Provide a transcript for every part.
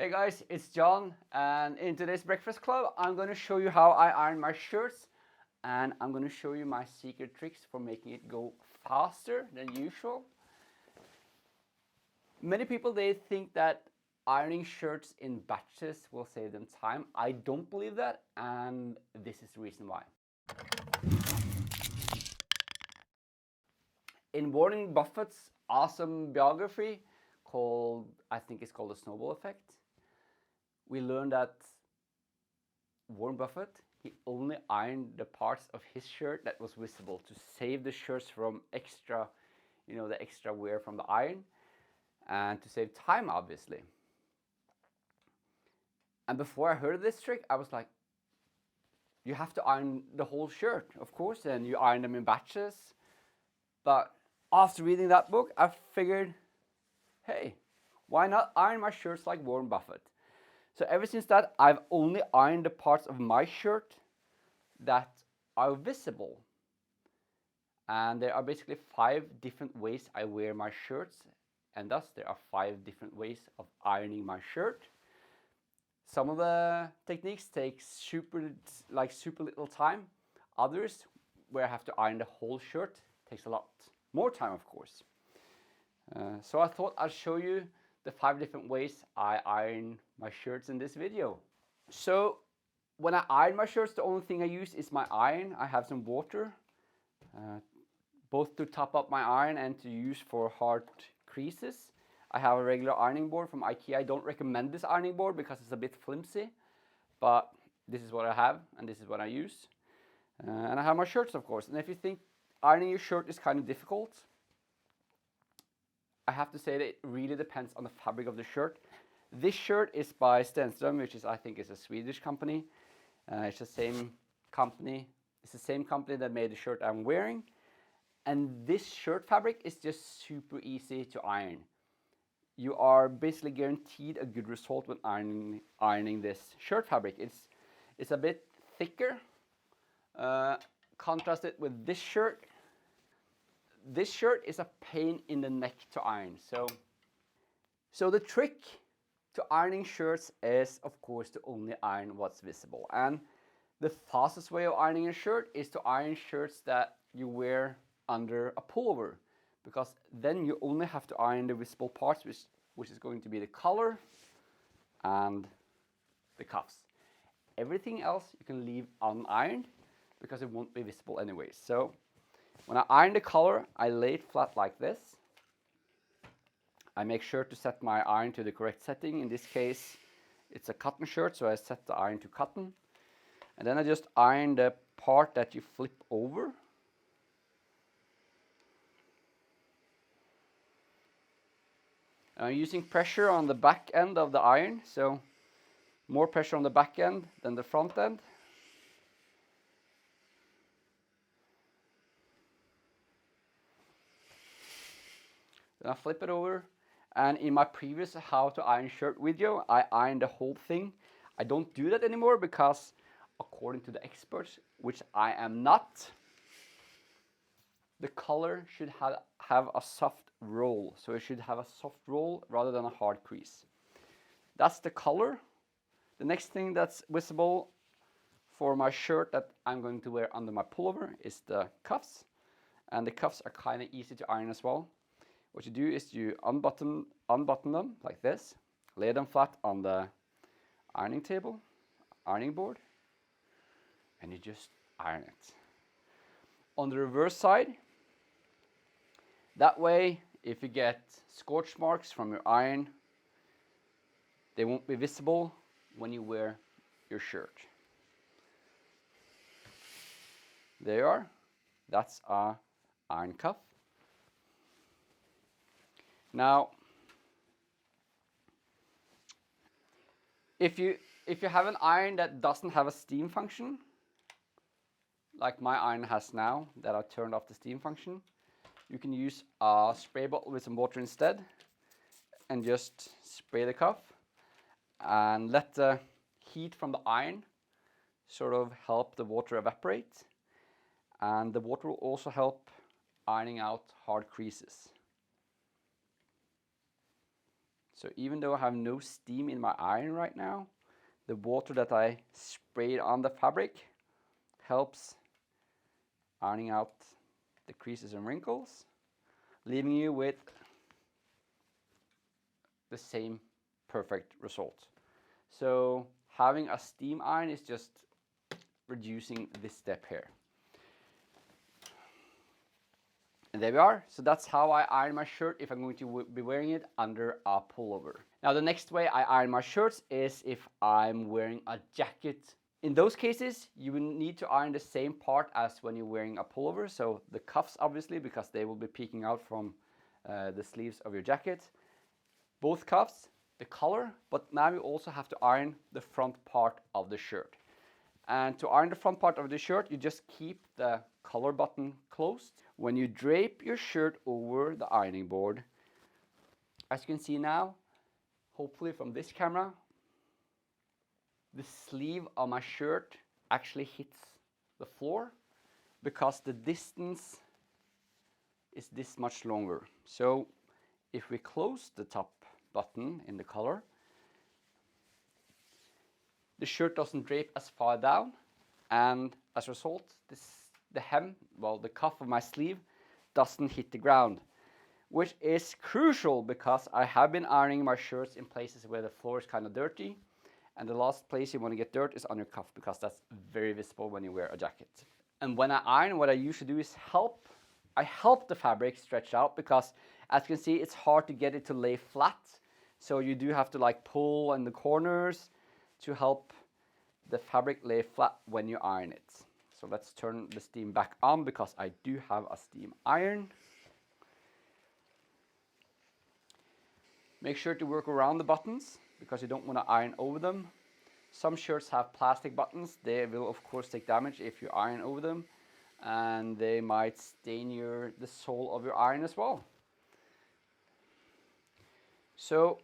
Hey guys, it's John, and in today's Breakfast Club, I'm going to show you how I iron my shirts, and I'm going to show you my secret tricks for making it go faster than usual. Many people, they think that ironing shirts in batches will save them time. I don't believe that, and this is the reason why. In Warren Buffett's awesome biography I think it's called the Snowball effect, we learned that Warren Buffett, he only ironed the parts of his shirt that was visible to save the shirts from extra, the extra wear from the iron, and to save time, obviously. And before I heard of this trick, I was like, you have to iron the whole shirt, of course, and you iron them in batches. But after reading that book, I figured, hey, why not iron my shirts like Warren Buffett? So ever since that, I've only ironed the parts of my shirt that are visible. And there are basically 5 different ways I wear my shirts, and thus there are 5 different ways of ironing my shirt. Some of the techniques take super little time. Others, where I have to iron the whole shirt, takes a lot more time, of course. So I thought I'd show you the 5 different ways I iron my shirts in this video. So when I iron my shirts, the only thing I use is my iron. I have some water, both to top up my iron and to use for hard creases. I have a regular ironing board from IKEA. I don't recommend this ironing board because it's a bit flimsy, but this is what I have and this is what I use. And I have my shirts, of course. And if you think ironing your shirt is kind of difficult, I have to say that it really depends on the fabric of the shirt. This shirt is by Stenström, which I think is a Swedish company. It's the same company. It's the same company that made the shirt I'm wearing. And this shirt fabric is just super easy to iron. You are basically guaranteed a good result when ironing this shirt fabric. It's a bit thicker. Contrast it with this shirt. This shirt is a pain in the neck to iron. So the trick to ironing shirts is, of course, to only iron what's visible. And the fastest way of ironing a shirt is to iron shirts that you wear under a pullover, because then you only have to iron the visible parts, which is going to be the collar and the cuffs. Everything else you can leave unironed because it won't be visible anyway. So when I iron the collar, I lay it flat like this. I make sure to set my iron to the correct setting. In this case, it's a cotton shirt, so I set the iron to cotton. And then I just iron the part that you flip over. I'm using pressure on the back end of the iron, so more pressure on the back end than the front end. Then I flip it over, and in my previous how to iron shirt video, I ironed the whole thing. I don't do that anymore because, according to the experts, which I am not, the collar should have a soft roll. So it should have a soft roll rather than a hard crease. That's the color. The next thing that's visible for my shirt that I'm going to wear under my pullover is the cuffs. And the cuffs are kind of easy to iron as well. What you do is you unbutton them like this, lay them flat on the ironing table, ironing board, and you just iron it. On the reverse side, that way, if you get scorch marks from your iron, they won't be visible when you wear your shirt. There you are. That's our iron cuff. Now, if you have an iron that doesn't have a steam function, like my iron has now that I turned off the steam function, you can use a spray bottle with some water instead and just spray the cuff and let the heat from the iron sort of help the water evaporate, and the water will also help ironing out hard creases. So even though I have no steam in my iron right now, the water that I sprayed on the fabric helps ironing out the creases and wrinkles, leaving you with the same perfect result. So having a steam iron is just reducing this step here. And there we are. So that's how I iron my shirt if I'm going to be wearing it under a pullover. Now the next way I iron my shirts is if I'm wearing a jacket. In those cases, you will need to iron the same part as when you're wearing a pullover. So the cuffs, obviously, because they will be peeking out from the sleeves of your jacket. Both cuffs, the collar, but now you also have to iron the front part of the shirt. And to iron the front part of the shirt, you just keep the collar button closed. When you drape your shirt over the ironing board, as you can see now, hopefully from this camera, the sleeve of my shirt actually hits the floor because the distance is this much longer. So if we close the top button in the collar, the shirt doesn't drape as far down, and as a result, the hem, well, the cuff of my sleeve doesn't hit the ground, which is crucial because I have been ironing my shirts in places where the floor is kind of dirty, and the last place you want to get dirt is on your cuff because that's very visible when you wear a jacket. And when I iron, what I usually do is I help the fabric stretch out because, as you can see, it's hard to get it to lay flat. So you do have to like pull in the corners to help the fabric lay flat when you iron it. So let's turn the steam back on because I do have a steam iron. Make sure to work around the buttons because you don't want to iron over them. Some shirts have plastic buttons. They will of course take damage if you iron over them, and they might stain the sole of your iron as well. So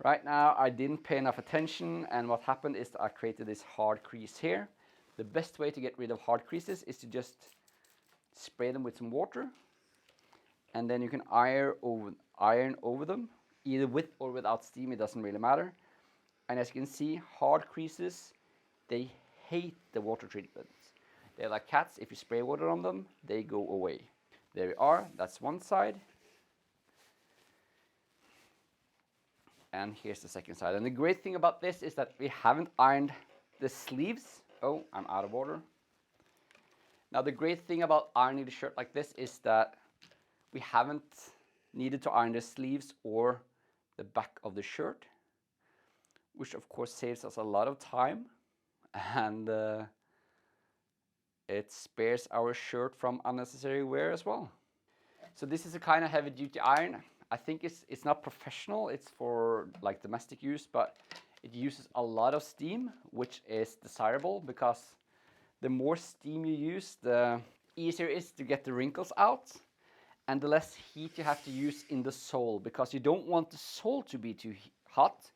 right now I didn't pay enough attention, and what happened is that I created this hard crease here. The best way to get rid of hard creases is to just spray them with some water, and then you can iron over them, either with or without steam, it doesn't really matter. And as you can see, hard creases, they hate the water treatment. They're like cats. If you spray water on them, they go away. There we are, that's one side. And here's the second side. And the great thing about this is that we haven't ironed the sleeves. Oh, I'm out of water. Now the great thing about ironing the shirt like this is that we haven't needed to iron the sleeves or the back of the shirt, which of course saves us a lot of time, and it spares our shirt from unnecessary wear as well. So this is a kind of heavy duty iron. I think it's not professional, it's for like domestic use, but it uses a lot of steam, which is desirable because the more steam you use, the easier it is to get the wrinkles out, and the less heat you have to use in the sole, because you don't want the sole to be too hot.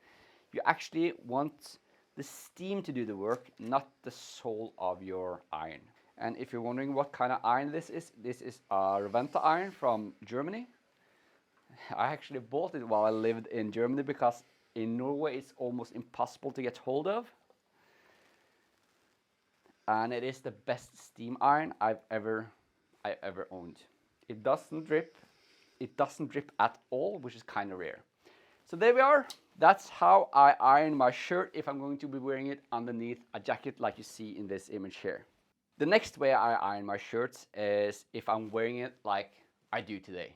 You actually want the steam to do the work, not the sole of your iron. And if you're wondering what kind of iron this is a Reventa iron from Germany. I actually bought it while I lived in Germany because in Norway it's almost impossible to get hold of. And it is the best steam iron I've ever owned. It doesn't drip. It doesn't drip at all, which is kind of rare. So there we are. That's how I iron my shirt if I'm going to be wearing it underneath a jacket like you see in this image here. The next way I iron my shirts is if I'm wearing it like I do today.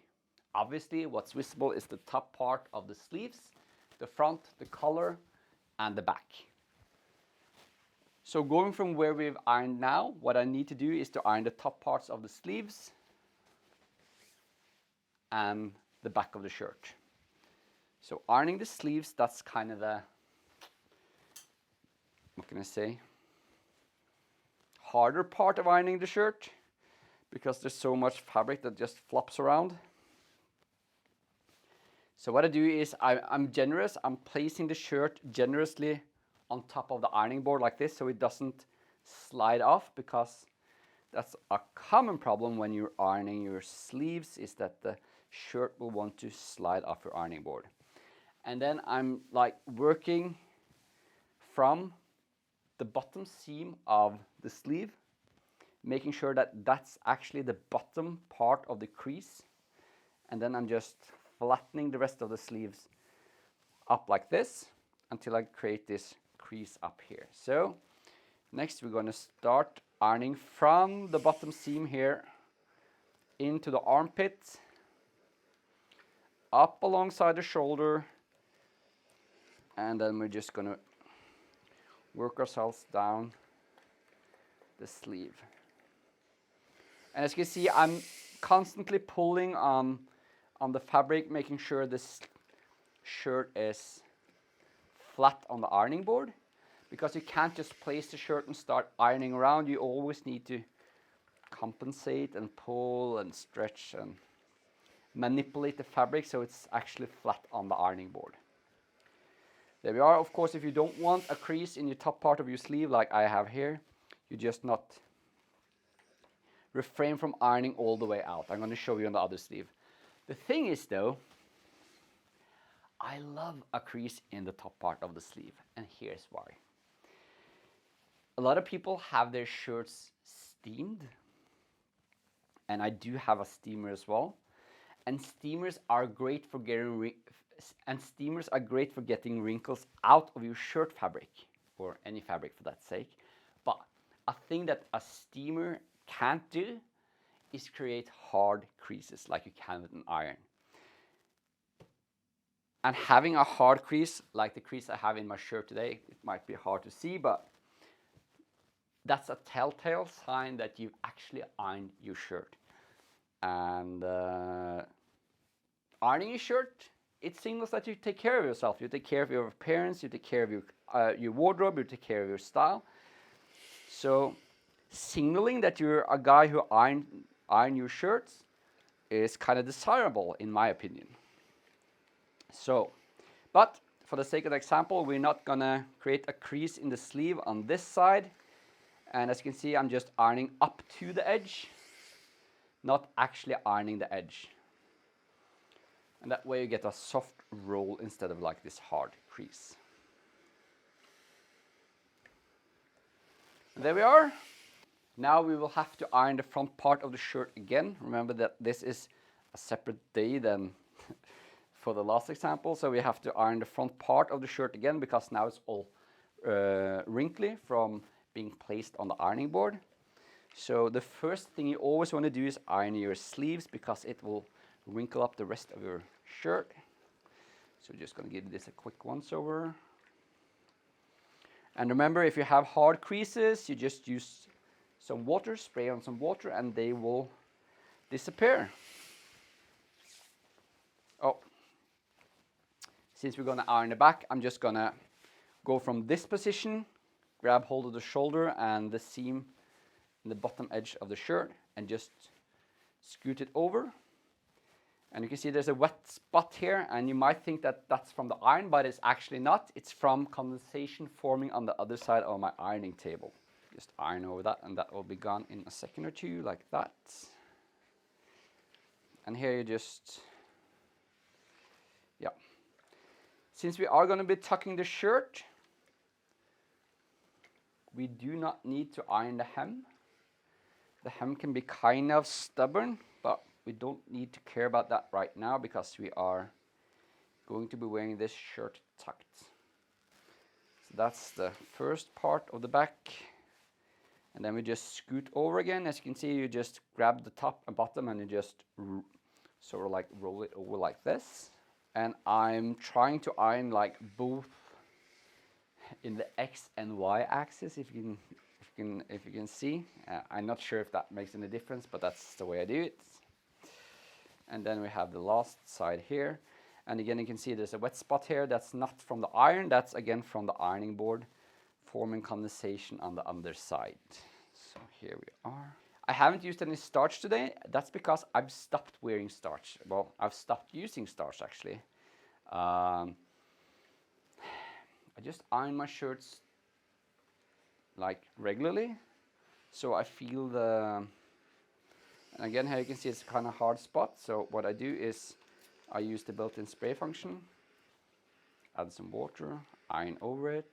Obviously, what's visible is the top part of the sleeves, the front, the collar, and the back. So going from where we've ironed now, what I need to do is to iron the top parts of the sleeves and the back of the shirt. So ironing the sleeves, that's kind of the, what can I say, harder part of ironing the shirt because there's so much fabric that just flops around. So what I do is I'm generous. I'm placing the shirt generously on top of the ironing board like this so it doesn't slide off, because that's a common problem when you're ironing your sleeves, is that the shirt will want to slide off your ironing board. And then I'm like working from the bottom seam of the sleeve, making sure that that's actually the bottom part of the crease. And then I'm just flattening the rest of the sleeves up like this until I create this crease up here. So next we're going to start ironing from the bottom seam here into the armpit, up alongside the shoulder, and then we're just going to work ourselves down the sleeve. And as you can see, I'm constantly pulling on the fabric, making sure this shirt is flat on the ironing board, because you can't just place the shirt and start ironing around. You always need to compensate and pull and stretch and manipulate the fabric so it's actually flat on the ironing board. There we are. Of course, if you don't want a crease in your top part of your sleeve like I have here, you just not refrain from ironing all the way out. I'm going to show you on the other sleeve. The thing is though, I love a crease in the top part of the sleeve, and here's why. A lot of people have their shirts steamed, and I do have a steamer as well. And steamers are great for getting wrinkles out of your shirt fabric, or any fabric for that sake. But a thing that a steamer can't do is create hard creases like you can with an iron. And having a hard crease, like the crease I have in my shirt today, it might be hard to see, but that's a telltale sign that you've actually ironed your shirt. And ironing your shirt, it signals that you take care of yourself. You take care of your appearance, you take care of your wardrobe, you take care of your style. So signaling that you're a guy who iron your shirts is kind of desirable, in my opinion. So, but for the sake of the example, we're not gonna create a crease in the sleeve on this side. And as you can see, I'm just ironing up to the edge, not actually ironing the edge. And that way you get a soft roll instead of like this hard crease. And there we are. Now we will have to iron the front part of the shirt again. Remember that this is a separate day than for the last example. So we have to iron the front part of the shirt again, because now it's all wrinkly from being placed on the ironing board. So the first thing you always want to do is iron your sleeves, because it will wrinkle up the rest of your shirt. So we're just going to give this a quick once over. And remember, if you have hard creases, you just use some water, spray on some water, and they will disappear. Oh, since we're going to iron the back, I'm just going to go from this position, grab hold of the shoulder and the seam in the bottom edge of the shirt, and just scoot it over. And you can see there's a wet spot here, and you might think that that's from the iron, but it's actually not. It's from condensation forming on the other side of my ironing table. Just iron over that, and that will be gone in a second or two, like that. And here you just, yeah. Since we are going to be tucking the shirt, we do not need to iron the hem. The hem can be kind of stubborn, but we don't need to care about that right now, because we are going to be wearing this shirt tucked. So that's the first part of the back. And then we just scoot over again. As you can see, you just grab the top and bottom, and you just sort of like roll it over like this. And I'm trying to iron like both in the X and Y axis, if you can see. I'm not sure if that makes any difference, but that's the way I do it. And then we have the last side here. And again, you can see there's a wet spot here. That's not from the iron. That's again from the ironing board, forming condensation on the underside. So here we are. I haven't used any starch today. That's because I've stopped wearing starch. Well, I've stopped using starch actually. I just iron my shirts like regularly, so I feel the And again, here you can see it's kind of hard spot. So what I do is I use the built-in spray function, add some water, iron over it,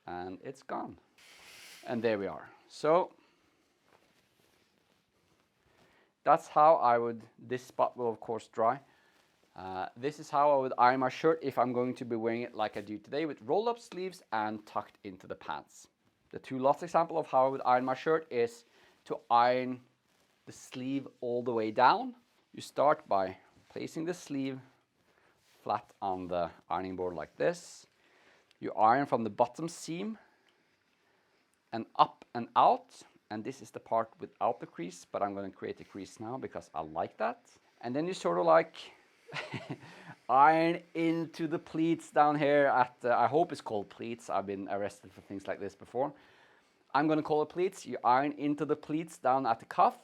and it's gone. And there we are. So that's how I would, this spot will of course dry. This is how I would iron my shirt if I'm going to be wearing it like I do today, with rolled up sleeves and tucked into the pants. The two last example of how I would iron my shirt is to iron the sleeve all the way down. You start by placing the sleeve flat on the ironing board like this. You iron from the bottom seam and up and out. And this is the part without the crease, but I'm going to create a crease now because I like that. And then you sort of like iron into the pleats down here at, I hope it's called pleats. I've been arrested for things like this before. I'm going to call it pleats. You iron into the pleats down at the cuff.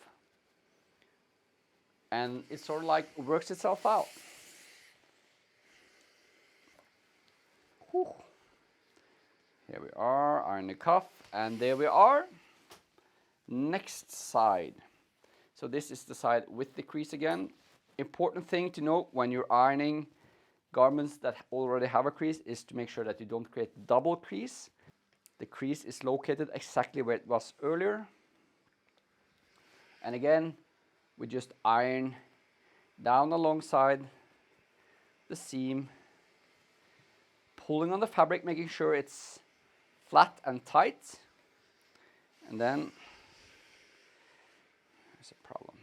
And it sort of like works itself out. Whew. Here we are, iron the cuff, and there we are. Next side. So this is the side with the crease again. Important thing to note when you're ironing garments that already have a crease is to make sure that you don't create double crease. The crease is located exactly where it was earlier. And again, we just iron down alongside the seam, pulling on the fabric, making sure it's flat and tight. And then there's a problem.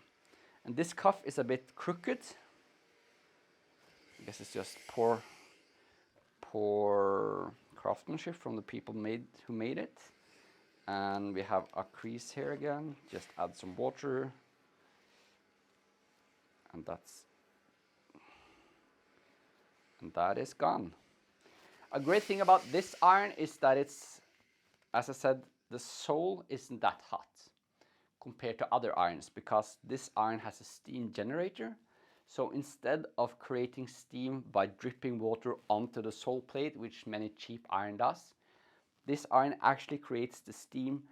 And this cuff is a bit crooked. I guess it's just poor craftsmanship from the people who made it. And we have a crease here again. Just add some water. And that is gone. A great thing about this iron is that it's, as I said, the sole isn't that hot compared to other irons, because this iron has a steam generator. So instead of creating steam by dripping water onto the sole plate, which many cheap iron does, this iron actually creates the steam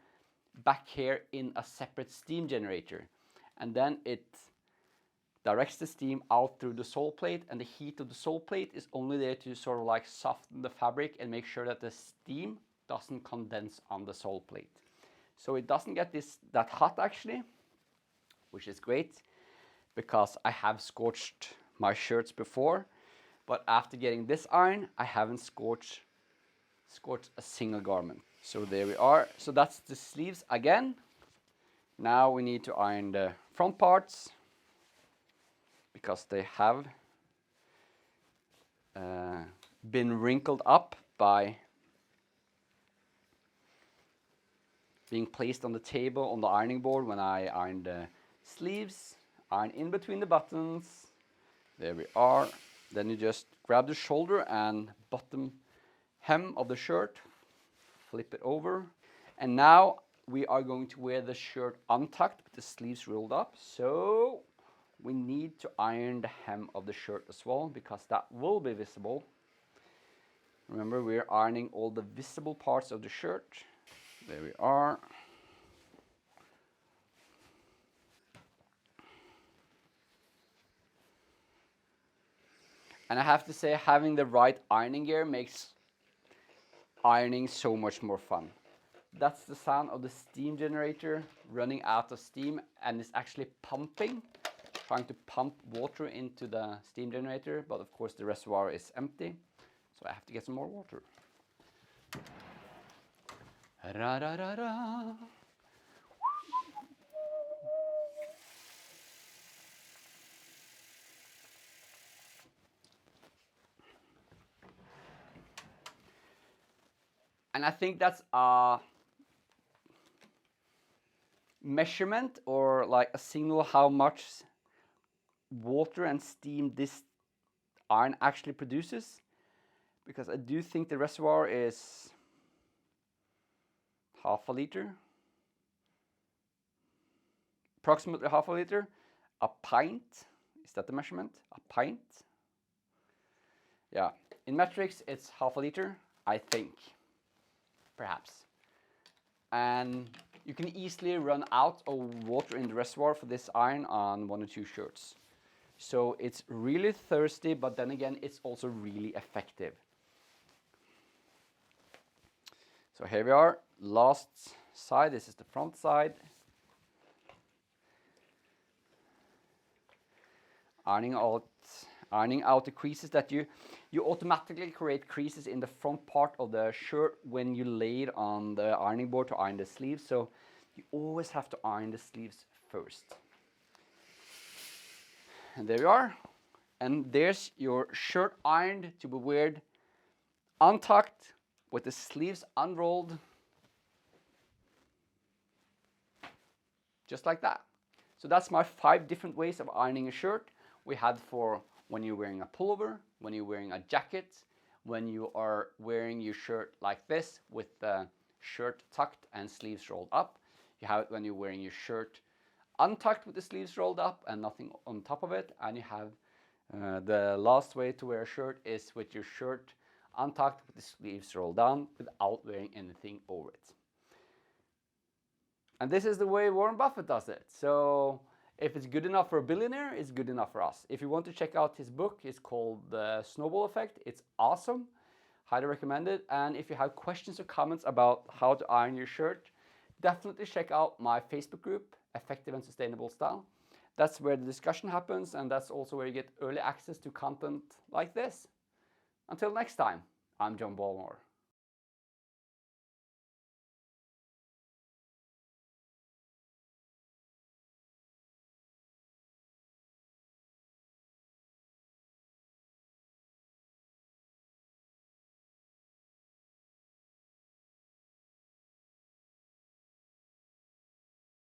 back here in a separate steam generator. And then it directs the steam out through the sole plate, and the heat of the sole plate is only there to sort of like soften the fabric and make sure that the steam doesn't condense on the sole plate. So it doesn't get that hot actually, which is great because I have scorched my shirts before, but after getting this iron, I haven't scorched a single garment. So there we are. So that's the sleeves again. Now we need to iron the front parts, because they have been wrinkled up by being placed on the table on the ironing board when I ironed the sleeves. Iron in between the buttons. There we are. Then you just grab the shoulder and bottom hem of the shirt, flip it over, and now we are going to wear the shirt untucked with the sleeves rolled up. So we need to iron the hem of the shirt as well, because that will be visible. Remember, we're ironing all the visible parts of the shirt. There we are. And I have to say, having the right ironing gear makes ironing so much more fun. That's the sound of the steam generator running out of steam, and it's actually pumping, trying to pump water into the steam generator, but of course the reservoir is empty, so I have to get some more water. Ra, ra, ra, ra. And I think that's a measurement, or like a signal how much water and steam this iron actually produces, because I do think the reservoir is half a liter, approximately half a liter. A pint, is that the measurement? A pint? Yeah, in metrics it's half a liter, I think, perhaps. And you can easily run out of water in the reservoir for this iron on 1 or 2 shirts. So it's really thirsty, but then again, it's also really effective. So here we are, last side. This is the front side. Ironing out the creases that you automatically create creases in the front part of the shirt when you lay it on the ironing board to iron the sleeves. So you always have to iron the sleeves first. And there you are. And there's your shirt ironed to be worn untucked with the sleeves unrolled. Just like that. So that's my 5 different ways of ironing a shirt. We had for when you're wearing a pullover, when you're wearing a jacket, when you are wearing your shirt like this with the shirt tucked and sleeves rolled up. You have it when you're wearing your shirt untucked with the sleeves rolled up and nothing on top of it. And you have the last way to wear a shirt is with your shirt untucked with the sleeves rolled down without wearing anything over it. And this is the way Warren Buffett does it. So if it's good enough for a billionaire, it's good enough for us. If you want to check out his book, it's called The Snowball Effect. It's awesome. Highly recommend it. And if you have questions or comments about how to iron your shirt, definitely check out my Facebook group, Effective and Sustainable Style. That's where the discussion happens, and that's also where you get early access to content like this. Until next time, I'm John Ballmore.